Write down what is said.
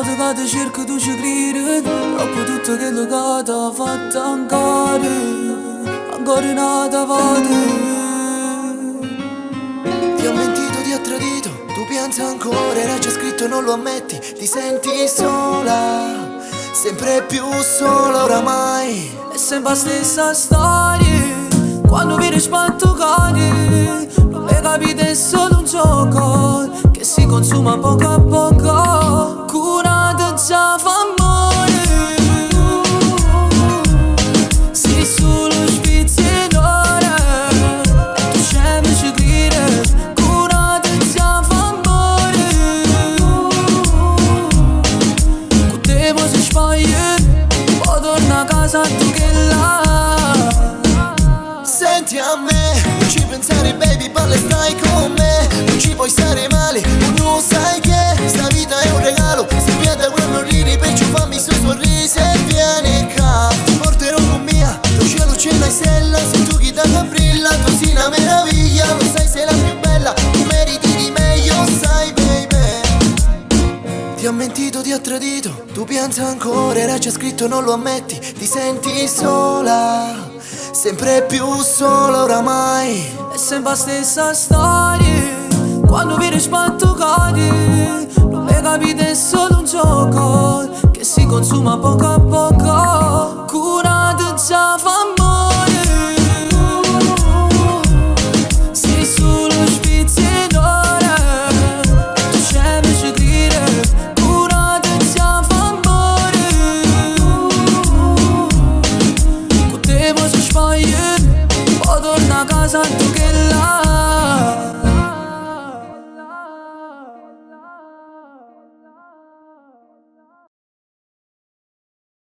volte che ti cerco tu ci credi, troppo tutto quello che ti ha fatto ancora nata vada. Ti ho mentito, ti ho tradito, tu pensi ancora, era già scritto e non lo ammetti. Ti senti sola, sempre più sola oramai. È sempre la stessa storia, quando vieni spantocati. Non le capite, è solo un gioco che si consuma poco a poco. Curate già fa amore, sei solo spizzi d'ora e tu scemi ci crede. Curate già fa amore, con te poi si spaglia, poi torna a casa tu che là. Senti a me, non ci pensare baby, balla e stai con me. Non ci puoi stare male, non sai che sta vita è un regalo. Se pianta quando ridi, perciò fammi sto sorriso e vieni qua. Ti porterò con mia, tuo cielo c'è una stella. Se tu chi da brilla, tu sei una meraviglia. Lo sai sei la più bella, tu meriti di meglio, sai baby. Ti ho mentito, ti ho tradito, tu pensi ancora, era già scritto non lo ammetti. Ti senti sola, sempre più sola oramai. È sempre la stessa storia, quando vieni spantocati. Non le capite, è solo un gioco che si consuma poco a poco. Curate già fa amore, sei solo spizzi d'ora e tu scemi ci crede. Curate già fa amore, con te poi si spaglia, poi torna a casa tu che là.